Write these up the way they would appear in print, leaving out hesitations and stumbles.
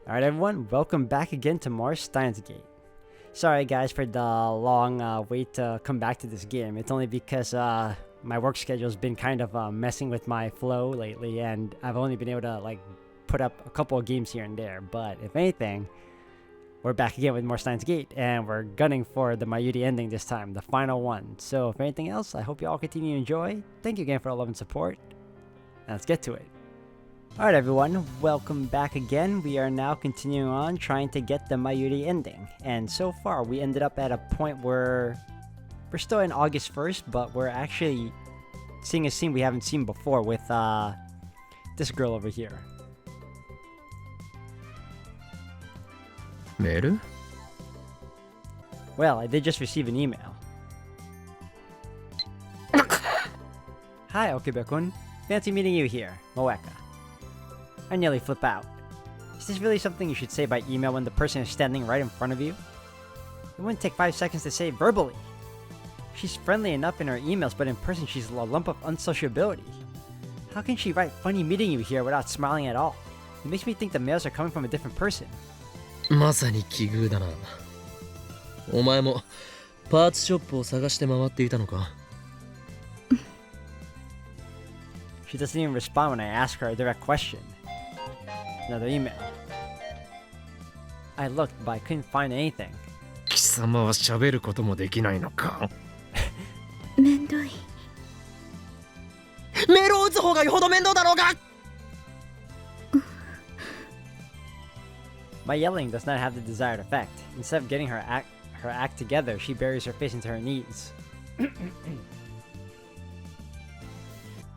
Alright everyone, welcome back again to more Steins Gate. Sorry guys for the long wait to come back to this game. It's only because my work schedule's been kind of messing with my flow lately, and I've only been able to put up a couple of games here and there. But if anything, we're back again with more Steins Gate, and we're gunning for the Mayushii ending this time, the final one. So if anything else, I hope you all continue to enjoy. Thank you again for all love and support. Now let's get to it. Alright everyone, welcome back again. We are now continuing on trying to get the Mayushii ending. And so far we ended up at a point where we're still in August 1st, but we're actually seeing a scene we haven't seen before with this girl over here. Mail? Well, I did just receive an email. Hi, Okube-kun. Fancy meeting you here, Moeka. I nearly flip out. Is this really something you should say by email when the person is standing right in front of you? It wouldn't take 5 seconds to say verbally. She's friendly enough in her emails, but in person she's a lump of unsociability. How can she write funny meeting you here without smiling at all? It makes me think the mails are coming from a different person. まさに奇遇だな。お前もパーツショップを探して回っていたのか? She doesn't even respond when I ask her a direct question. Another email. I looked, but I couldn't find anything. 貴様は喋ることもできないのか? めんどい。メールを打つ方がよほど面倒だろうが! My yelling does not have the desired effect. Instead of getting her act together, she buries her face into her knees.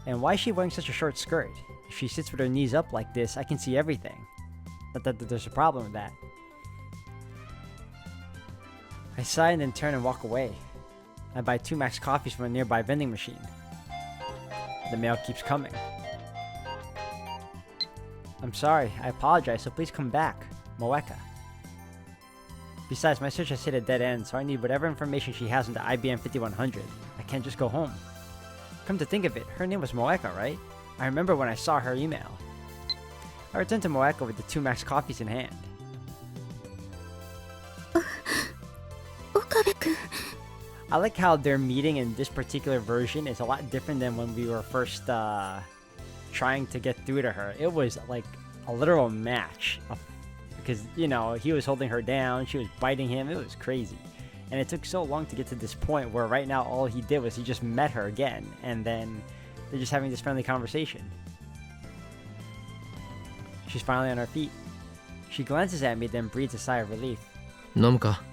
And why is she wearing such a short skirt? If she sits with her knees up like this, I can see everything. Not that there's a problem with that. I sigh and then turn and walk away. I buy 2 max coffees from a nearby vending machine. The mail keeps coming. I'm sorry, I apologize, so please come back. Moeka. Besides, my search has hit a dead end, so I need whatever information she has on the IBM 5100. I can't just go home. Come to think of it, her name was Moeka, right? I remember when I saw her email. I returned to Moeka with the 2 max coffees in hand. Okabe-kun. I like how their meeting in this particular version is a lot different than when we were first trying to get through to her. It was like a literal match. Because, you know, he was holding her down, she was biting him, it was crazy. And it took so long to get to this point where right now all he did was he just met her again, and then they're just having this friendly conversation. She's finally on her feet. She glances at me, then breathes a sigh of relief. 飲むか?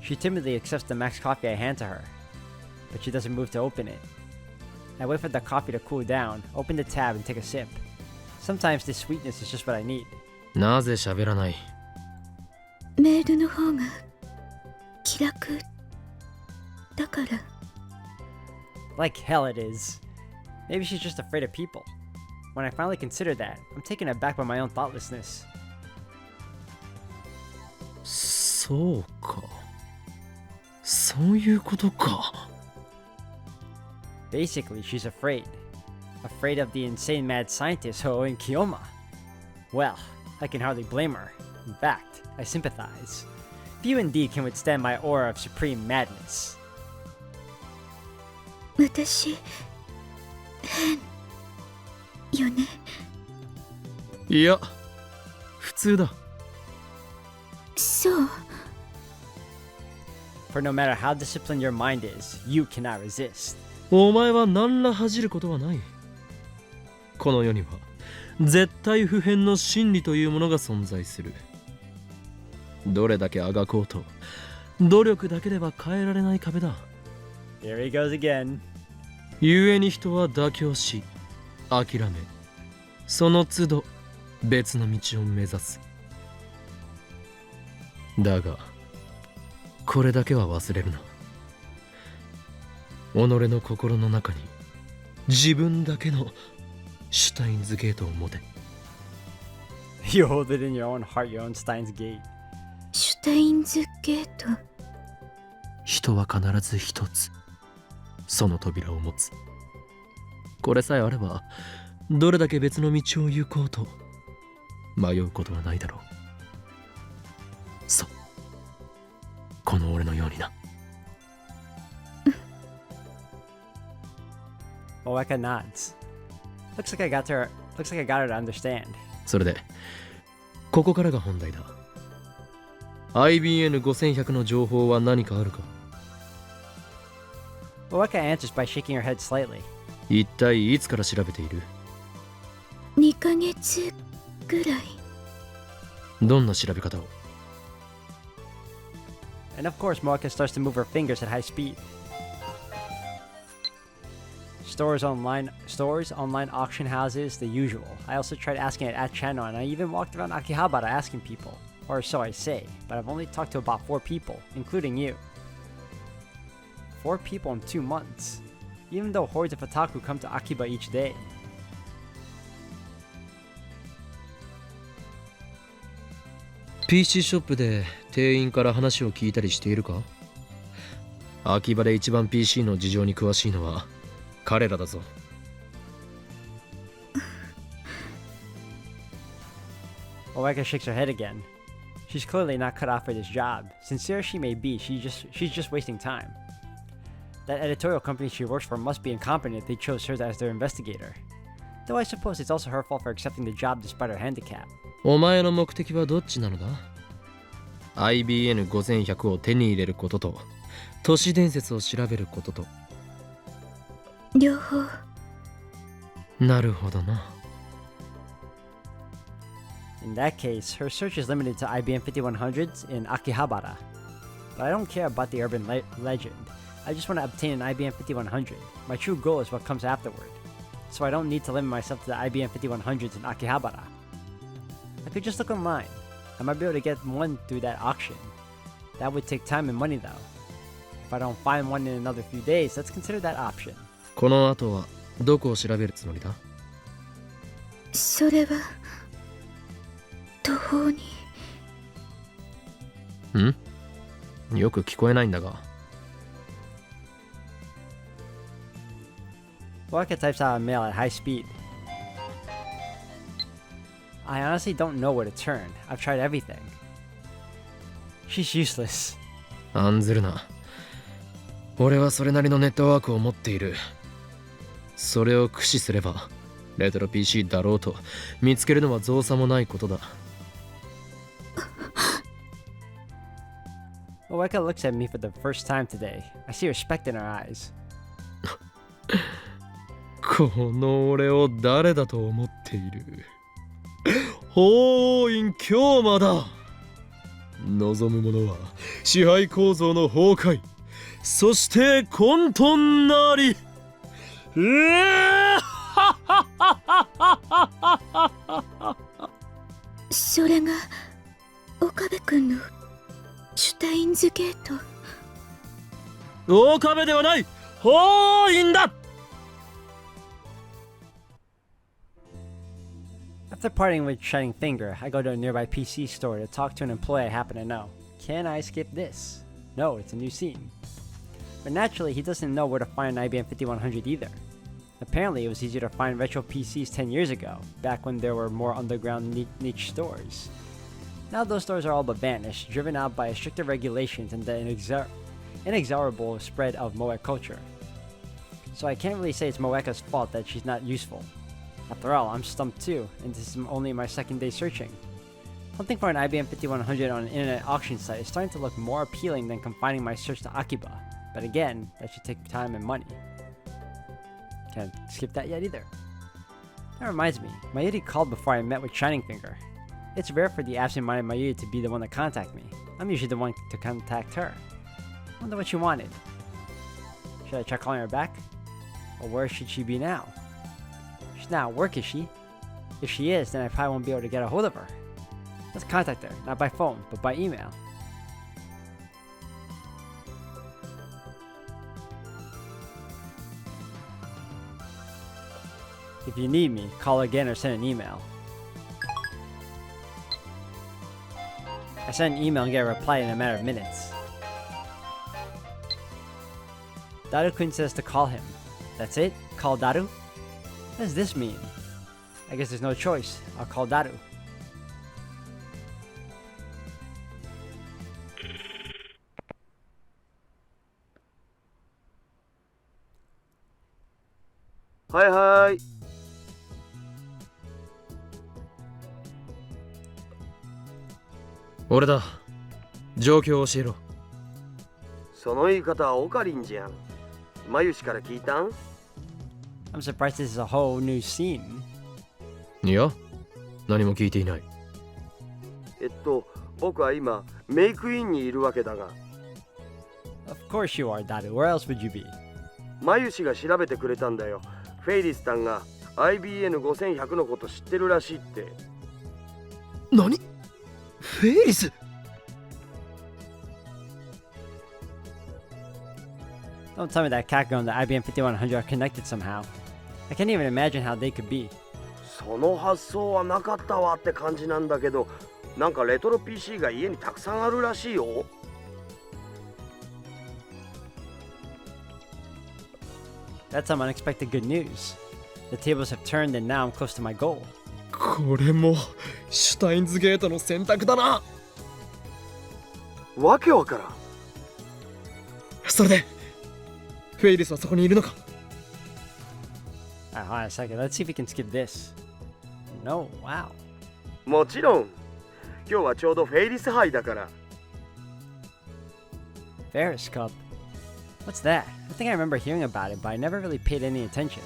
She timidly accepts the max coffee I hand to her, but she doesn't move to open it. I wait for the coffee to cool down, open the tab, and take a sip. Sometimes this sweetness is just what I need. なぜ喋らない? メールの方が気楽だから。 Like hell it is. Maybe she's just afraid of people. When I finally consider that, I'm taken aback by my own thoughtlessness. そうか。そういうことか。 Basically, she's afraid. Afraid of the insane mad scientist Ho in Kiyoma. Well, I can hardly blame her. In fact, I sympathize. Few indeed can withstand my aura of supreme madness. 私変よね。いや、普通だ。そう。 For no matter how disciplined your mind is, you cannot resist. お前は何ら恥じることはない。この世には絶対不変の真理というものが存在する。どれだけあがこうと努力だけでは変えられない壁だ。 Here he goes again. 故に人は妥協し諦め、その都度別の道を目指す。だがこれだけは忘れるな。己の心の中に自分だけのシュタインズゲートを持て。 You hold it in your own heart, your own Steins Gate. シュタインズゲート。人は必ず一つその扉を持つ。これさえあればどれだけ別の道を行こうと迷うことはないだろう。そう、この俺のようにな。Moeka nods. Looks like I got her to understand. それでここからが本題だ。 IBN5100 の情報は何かあるか？ Moeka answers by shaking her head slightly. 一体いつから調べている？ 2ヶ月ぐらい。どんな調べ方を？ And of course, Moeka starts to move her fingers at high speed. Stores, online auction houses, the usual. I also tried asking it at Channel, and I even walked around Akihabara asking people. Or so I say, but I've only talked to about 4 people, including you. 4 people in 2 months. Even though hordes of otaku come to Akiba each day. PC ショップで店員から話を聞いたりしているか？秋葉で一番 PC の事情に詳しいのは彼らだぞ。Moeka shakes her head again. She's clearly not cut off for this job. Sincere she may be, she's just wasting time. That editorial company she works for must be incompetent if they chose her as their investigator. Though I suppose it's also her fault for accepting the job despite her handicap. お前の目的はどっちなのだ？ IBN5100 を手に入れることと都市伝説を調べることと。両方。なるほどな。In that case, her search is limited to IBM 5100s in Akihabara. But I don't care about the urban legend. I just want to obtain an IBM 5100. My true goal is what comes afterward. So I don't need to limit myself to the IBM 5100s in Akihabara. I could just look online. I might be able to get one through that auction. That would take time and money though. If I don't find one in another few days, let's consider that option. この後はどこを調べるつもりだ？それは途方に。ん？よく聞こえないんだが。Moeka types out a mail at high speed. I honestly don't know where to turn. I've tried everything. She's useless. 案ずるな。俺はそれなりのネットワークを持っている。それを駆使すればレトロ PC だろうと見つけるのは造作もないことだ。Moeka looks at me for the first time today. I see respect in her eyes. この俺を誰だと思っている？法院京馬だ。望む者は支配構造の崩壊、そして混沌なり。それが岡部君のシュタインズゲート。岡部ではない、法院だ。After parting with Shining Finger, I go to a nearby PC store to talk to an employee I happen to know. Can I skip this? No, it's a new scene. But naturally, he doesn't know where to find an IBM 5100 either. Apparently, it was easier to find retro PCs 10 years ago, back when there were more underground niche stores. Now those stores are all but vanished, driven out by stricter regulations and the inexorable spread of Moe culture. So I can't really say it's Moeka's fault that she's not useful. After all, I'm stumped too, and this is only my second day searching. Hunting for an IBM 5100 on an internet auction site is starting to look more appealing than confining my search to Akiba, but again, that should take time and money. Can't skip that yet either. That reminds me, Mayushii called before I met with Shining Finger. It's rare for the absent-minded Mayushii to be the one to contact me. I'm usually the one to contact her. Wonder what she wanted. Should I try calling her back? Or where should she be now? She's not at work, is she? If she is, then I probably won't be able to get a hold of her. Let's contact her, not by phone, but by email. If you need me, call again or send an email. I send an email and get a reply in a matter of minutes. Daru-kun says to call him. That's it? Call Daru? What does this mean? I guess there's no choice. I'll call Daru. Hi, hi. 俺だ。状況を教えろ。その言い方はオカリンじゃん。マユシから聞いたん？ I'm surprised this is a whole new scene. いや、何も聞いていない。僕は今メイクインにいるわけだが。Of course you are, Daru. Where else would you be? マユシが調べてくれたんだよ。フェイリスさんが IBN5100 のこと知ってるらしいって。何？フェイリスDon't tell me that Kakko and the IBM 5100 are connected somehow. I can't even imagine how they could be. その発想はなかったわって感じなんだけど、なんかレトロ PC が家にたくさんあるらしいよ。That's some unexpected good news. The tables have turned and now I'm close to my goal. これもシュタインズゲートの選択だな。わけわからん。それでフェイリスはそこにいるのか？ Alright, hold on a second. Let's see if we can skip this. No, wow. もちろん。今日はちょうどフェイリス杯だから。Ferris Cup. What's that? I think I remember hearing about it, but I never really paid any attention.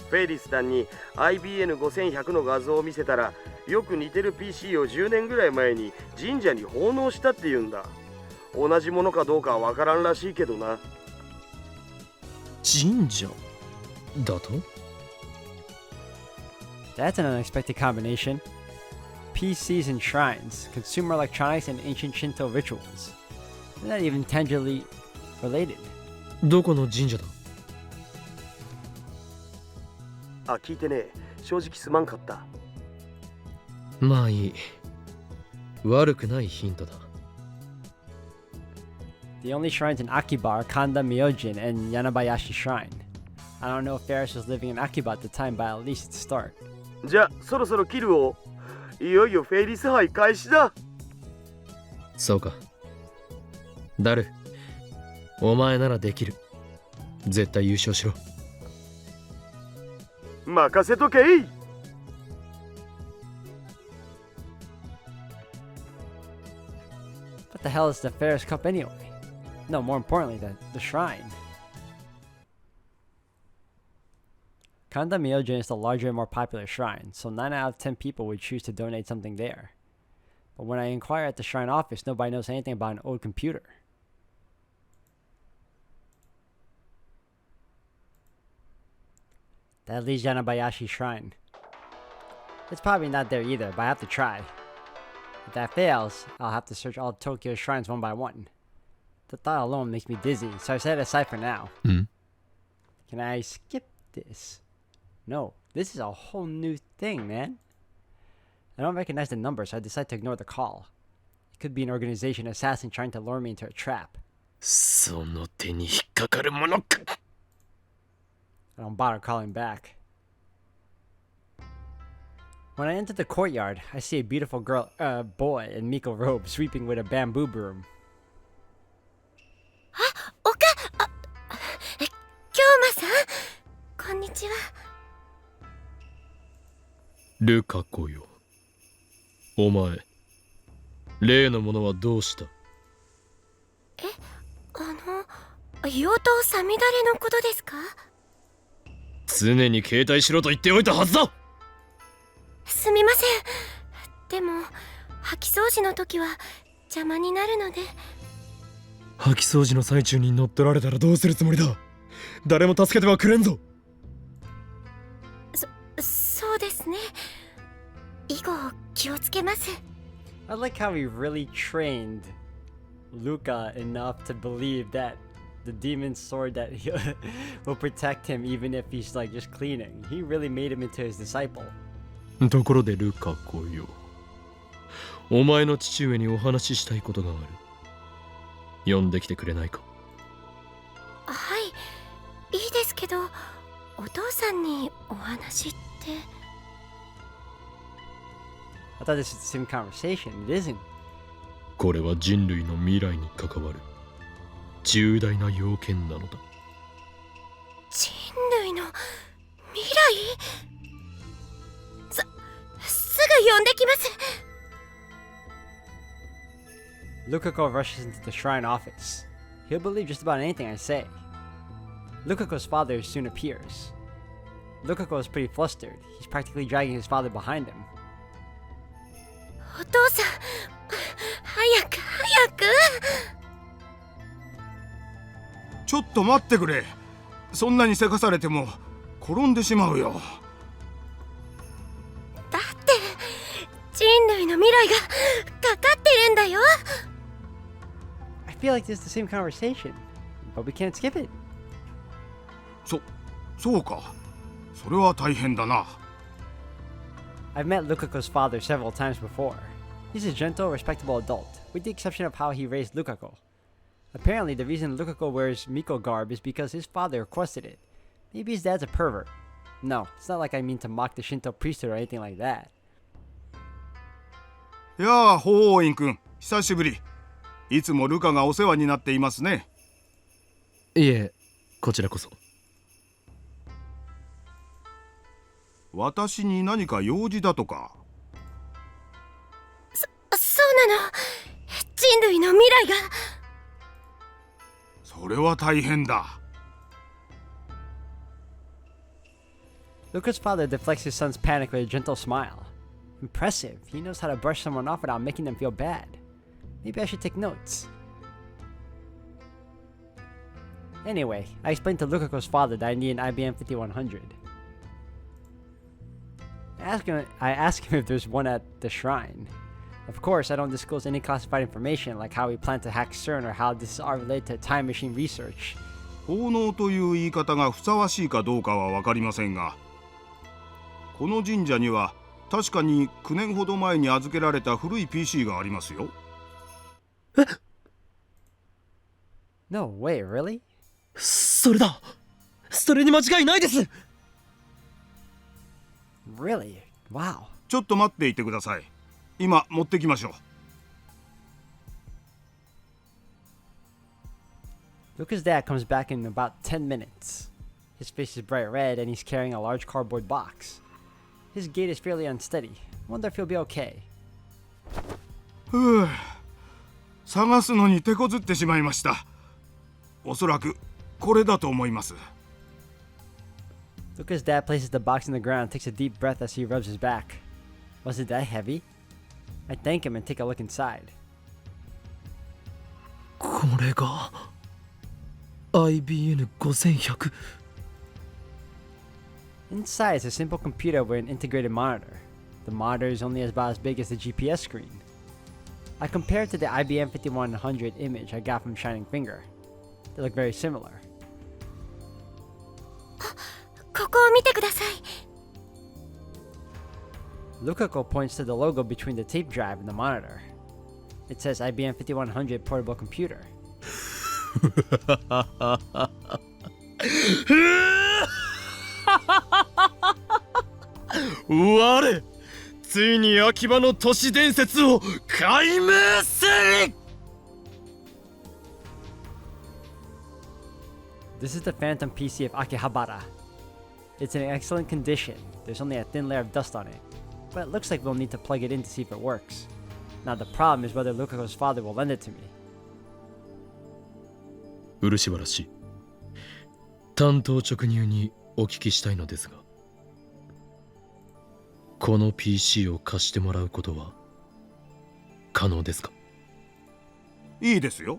フェイリスさんに IBN5100 の画像を見せたら、よく似てる PC を10年ぐらい前に神社に奉納したって言うんだ。同じものかどうかはわからんらしいけどな。神社だと？ That's an unexpected combination. PCs and shrines, consumer electronics and ancient Shinto rituals. They're not even tangibly related. どこの神社だ？あ、聞いてね。正直すまんかった。まあいい。悪くないヒントだ。The only shrines in Akiba are Kanda Myojin and Yanabayashi Shrine. I don't know if Ferris was living in Akiba at the time, but at least it's a start. じゃあ、そろそろ切るを。いよいよフェイリス杯開始だ。そうか。ダル、お前ならできる。絶対優勝しろ。任せとけい。What the hell is the Ferris Cup anyway? No, more importantly, the shrine. Kanda Myojin is the larger and more popular shrine, so 9 out of 10 people would choose to donate something there. But when I inquire at the shrine office, nobody knows anything about an old computer. That leaves Yanabayashi Shrine. It's probably not there either, but I have to try. If that fails, I'll have to search all Tokyo's shrines one by one. The thought alone makes me dizzy, so I set it aside for now. Can I skip this? No, this is a whole new thing, man. I don't recognize the number, so I decide to ignore the call. It could be an organization assassin trying to lure me into a trap. その手に引っかかるものか。I don't bother calling back. When I enter the courtyard, I see a beautiful boy in Miko robe sweeping with a bamboo broom. 京馬さん、こんにちは。ルカ子よ。お前、例のものはどうした？妖刀さみだれのことですか？常に携帯しろと言っておいたはずだ。すみません。でも掃き掃除の時は邪魔になるので。掃き掃除の最中に乗っ取られたらどうするつもりだ？誰も助けてはくれんぞ。そうですね。以後気をつけます。I like how he really trained Luca enough to believe that the demon's sword that he will protect him even if he's like just cleaning. He really made him into his disciple. ところでルカ子よ。お前の父上にお話ししたいことがある。呼んできてくれないか？はい、いいですけど、お父さんにお話って。I thought this was the same conversation. It isn't. これは人類の未来に関わる重大な要件なのだ。人類の未来？すぐ呼んできます。Lukako rushes into the shrine office. He'll believe just about anything I say. Lukako's father soon appears. Lukako is pretty flustered. He's practically dragging his father behind him. お父さん、早く早く。ちょっと待ってくれ。そんなにせかされても転んでしまうよ。だって人類の未来がかかってるんだよ。I feel like this is the same conversation, but we can't skip it. そうか。それは大変だな。I've met Lukako's father several times before. He's a gentle, respectable adult, with the exception of how he raised Lukako. Apparently, the reason Lukako wears Miko garb is because his father requested it. Maybe his dad's a pervert. No, it's not like I mean to mock the Shinto priesthood or anything like that. やあ、法王院くん、久しぶり。いつもルカがお世話になっていますね。いえ、こちらこそ。私に何か用事だとか。そうなの。人類の未来が。それは大変だ。Luka's father deflects his son's panic with a gentle smile. Impressive. He knows how to brush someone off without making them feel bad. Maybe I should take notes. Anyway, I explained to Lukako's father that I need an IBM 5100. I ask him if there's one at the shrine. Of course, I don't disclose any classified information like how we plan to hack CERN or how this is all related to time machine research. 奉納という言い方がふさわしいかどうかは分かりませんが、この神社には確かに9年ほど前に預けられた古い PC がありますよ。No way, really? それだ。それに間違いないです。Really? Wow. ちょっと待っていてください。今持ってきましょう。Luka's dad comes back in about 10 minutes. His face is bright red and he's carrying a large cardboard box. His gait is fairly unsteady. I wonder if he'll be okay. ふう、探すのに手こずってしまいました。おそらくこれだと思います。Luka's dad places the box in the ground and takes a deep breath as he rubs his back. Was it that heavy? I thank him and take a look inside. これが IBN5100。Inside is a simple computer with an integrated monitor. The monitor is only about as big as the GPS screen. I compare it to the IBM 5100 image I got from Shining Finger. They look very similar. ここを見てください。Lukako points to the logo between the tape drive and the monitor. It says IBM 5100 portable computer. 我ついに秋葉の都市伝説を解明する。 This is the Phantom PC of Akihabara. It's in excellent condition. There's only a thin layer of dust on it. But it looks like we'll need to plug it in to see if it works. Now the problem is whether Lukako's father will lend it to me. 漆原氏、単刀直入にお聞きしたいのですが、この PC を貸してもらうことは可能ですか？いいですよ。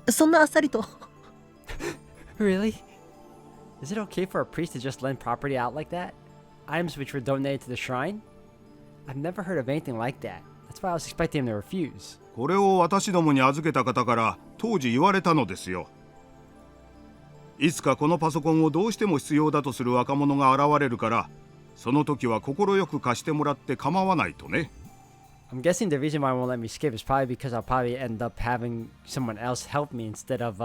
そんなあっさりと。Really? Is it okay for a priest to just lend property out like that? Items which were donated to the shrine? I've never heard of anything like that. That's why I was expecting him to refuse. これを私どもに預けた方から当時言われたのですよ。いつかこのパソコンをどうしても必要だとする若者が現れるから、その時は快く貸してもらって構わないとね。I'm guessing the reason why it won't let me skip is probably because I'll probably end up having someone else help me instead of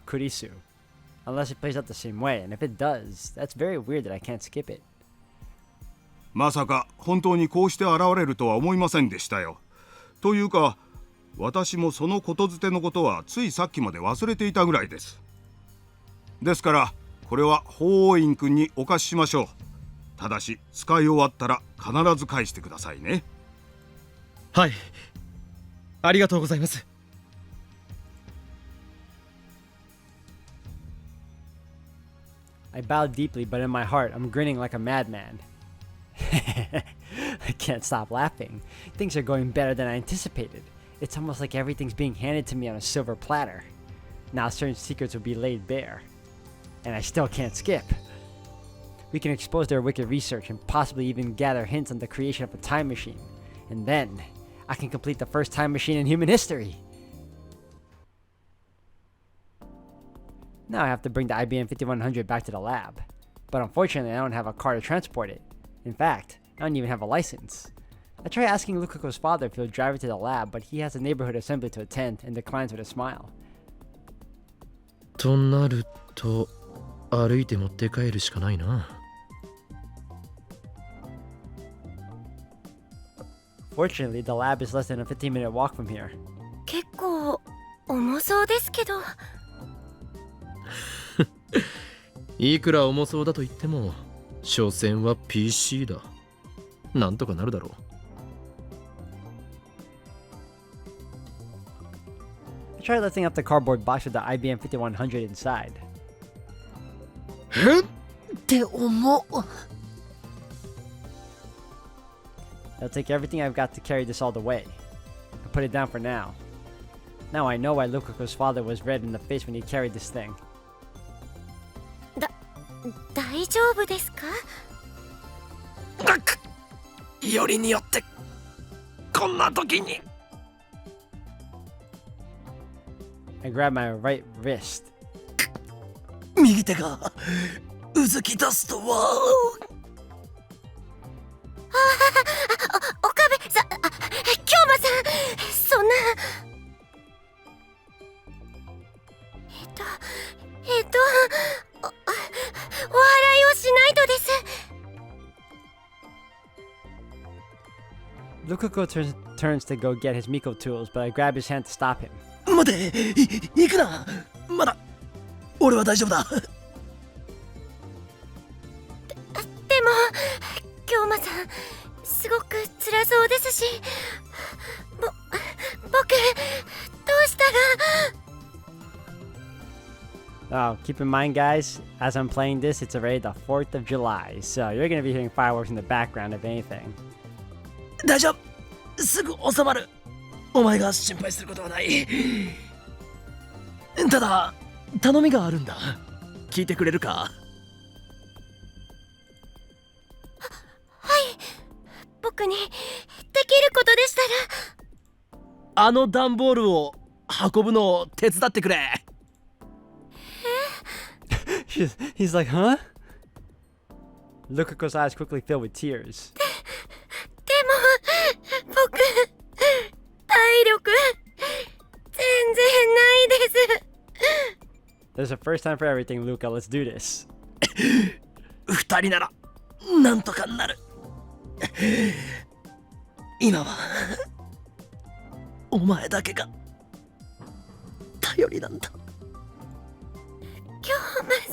Kurisu. Unless it plays out the same way, and if it does, that's very weird that I can't skip it. まさか本当にこうして現れるとは思いませんでしたよ。というか私もそのことづてのことはついさっきまで忘れていたぐらいです。ですからこれは法王院君にお貸ししましょう。ただし使い終わったら必ず返してくださいね。はい、ありがとうございます。I bow deeply, but in my heart, I'm grinning like a madman. I can't stop laughing. Things are going better than I anticipated. It's almost like everything's being handed to me on a silver platter. Now certain secrets will be laid bare. And I still can't skip. We can expose their wicked research and possibly even gather hints on the creation of a time machine. And then, I can complete the first time machine in human history. Now I have to bring the IBM 5100 back to the lab. But unfortunately, I don't have a car to transport it. In fact, I don't even have a license. I try asking Lukaku's father if he'll drive it to the lab, but he has a neighborhood assembly to attend and declines with a smile. となると歩いて持って帰るしかないな。Fortunately, the lab is less than a 15-minute walk from here. 結構重そうですけど。いくら重そうだと言っても所詮は PC だ。なんとかなるだろう。I try lifting up the cardboard box with the IBM 5100 inside. って重っ。I'll take everything I've got to carry this all the way. I'll put it down for now. Now I know why Lukaku's father was red in the face when he carried this thing. 大丈夫ですか？よりによってこんな時に。I grab my right wrist. 右手がうずき出すとは。岡部さん、京馬さん、そんな。お笑いをしないとです。Lukaku turns to go get his Miko tools, but I grab his hand to stop him. 待て、行くな。まだ俺は大丈夫だ。でも京馬さんすごく辛そうですし、僕どうしたら。Oh, keep in mind, guys, as I'm playing this, it's already the 4th of July, so you're gonna be hearing fireworks in the background, if anything. 大丈夫、すぐ収まる。お前が心配することはない。ただ頼みがあるんだ。聞いてくれるか？はい、僕にできることでしたら。あの段ボールを運ぶのを手伝ってくれ。He's like, huh? Lukaku's eyes quickly fill with tears. でも僕体力全然ないです。 There's a first time for everything, Luka. Let's do this. 二人ならなんとかなる。今はお前だけが頼りなんだ。京馬さ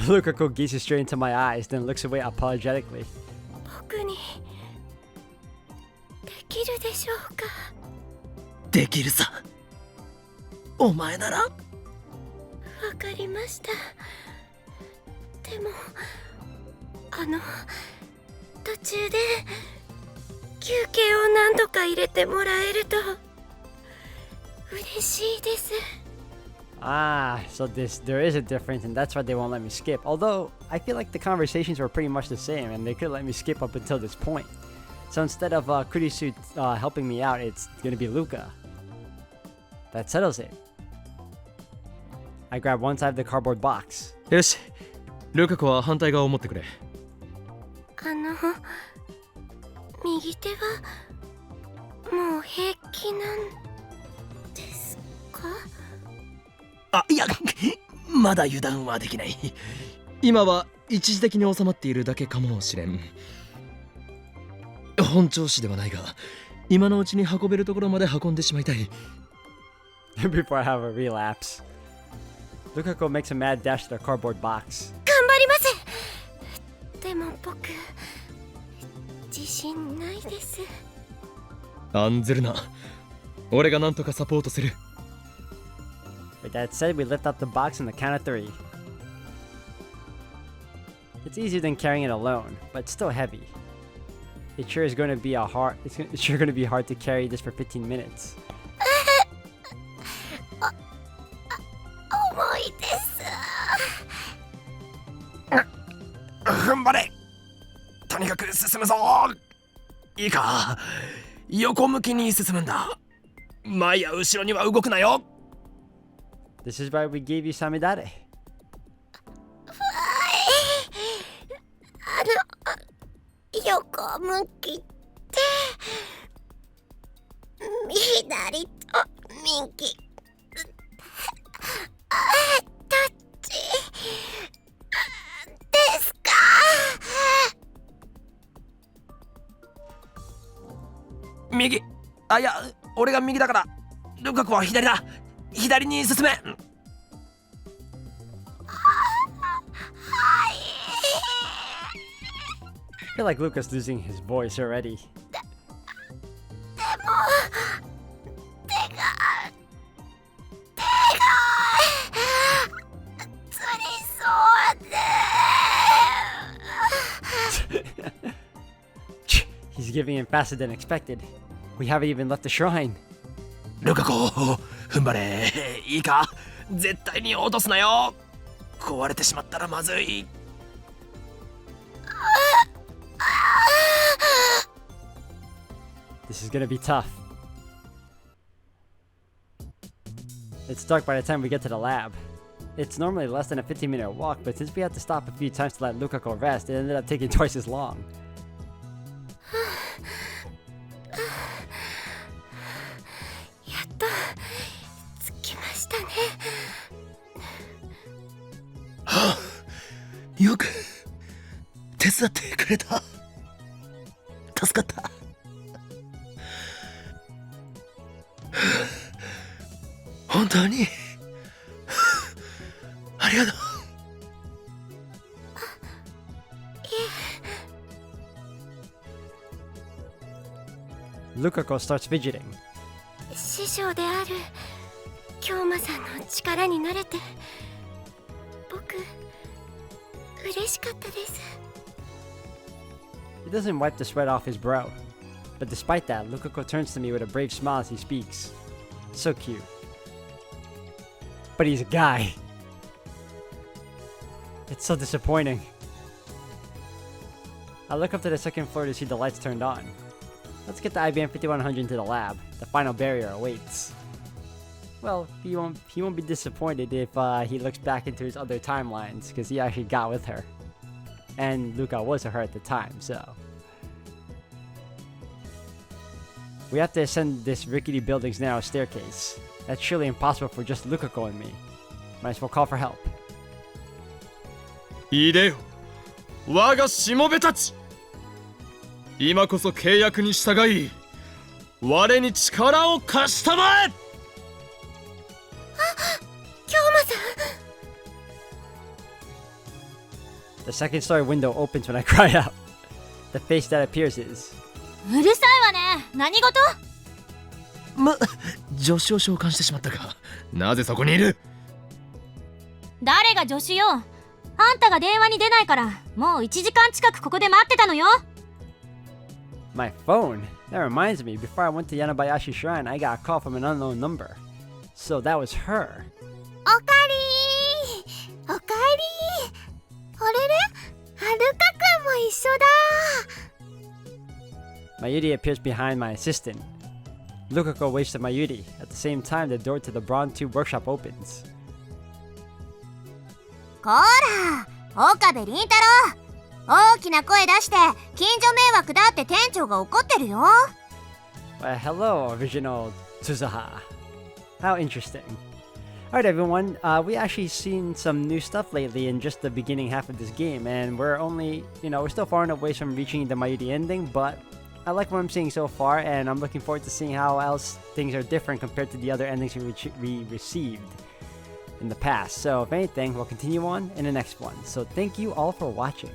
ん。 Lukaku gazes straight into my eyes, then looks away apologetically. 僕にできるでしょうか？できるさ。お前なら。わかりました。でも途中で休憩を何度か入れてもらえると嬉しいです。Ah, so there is a difference, and that's why they won't let me skip. Although, I feel like the conversations were pretty much the same, and they could let me skip up until this point. So instead of Kurisu helping me out, it's gonna be Luka. That settles it. I grab one side of the cardboard box. よし、ルカ子は反対側を持ってくれ。右手はもう平気なんですか？あ、いや、まだ油断はできない。今は一時的に収まっているだけかもしれん。本調子ではないが、今のうちに運べるところまで運んでしまいたい。Before I have a relapse. Lukako makes a mad dash to the cardboard box. 頑張ります。でも僕自信ないです。案ずるな。俺がなんとかサポートする。With that said, we lift up the box on the count of 3. It's easier than carrying it alone, but it's still heavy. It's sure going to be hard to carry this for 15 minutes. 重いです。踏ん張れ。とにかく進むぞ。いいか、横向きに進むんだ。前や後ろには動くなよ。This is why we gave you Samidare. 横向きって左と右どっちですか？右。あ、いや、俺が右だから。ルカ子は左だ。左に進め。I feel like Luca's losing his voice already. でも手がつりそうで。He's giving in faster than expected. We haven't even left the shrine. ルカ子、踏ん張れ。いいか、絶対に落とすなよ。壊れてしまったらまずい。This is gonna be tough. It's dark by the time we get to the lab. It's normally less than a 15-minute walk, but since we had to stop a few times to let Lukako rest, it ended up taking twice as long. やっと着きましたね。はあ、よく手伝ってくれた。助かった。本当にありがとう。Lukako starts fidgeting. 師匠である京馬さんの力になれて僕嬉しかったです。 He doesn't wipe the sweat off his brow. But despite that, Lukako turns to me with a brave smile as he speaks. So cute. But he's a guy. It's so disappointing. I look up to the second floor to see the lights turned on. Let's get the IBM 5100 into the lab. The final barrier awaits. Well, he won't be disappointed if he looks back into his other timelines, because he actually got with her. And Luca was her at the time, so... We have to ascend this rickety building's narrow staircase. That's surely impossible for just Lukako and me. Might as well call for help. いでよ、我がしもべたち。今こそ契約に従い、我に力を貸したまえ。京馬さん。 The second story window opens when I cry out. The face that appears is... うるさいわね。何事？助手を召喚してしまったか。なぜそこにいる？誰が助手よ。あんたが電話に出ないからもう1時間近くここで待ってたのよ。 My phone? That reminds me, before I went to Yanabayashi Shrine, I got a call from an unknown number. So that was her. おかりー。おかえりー。あれれ？はるかくんも一緒だ。Mayushii appears behind my assistant. Lukako waits to Mayushii. At the same time, the door to the Bronze Tube workshop opens. こら、岡部倫太郎。大きな声出して近所迷惑だって店長が怒ってるよ。Hello, original Tsuzaha. How interesting. Alright everyone, we actually seen some new stuff lately in just the beginning half of this game, and we're only, we're still far enough away from reaching the Mayushii ending, but I like what I'm seeing so far, and I'm looking forward to seeing how else things are different compared to the other endings we received in the past. So if anything, we'll continue on in the next one. So thank you all for watching.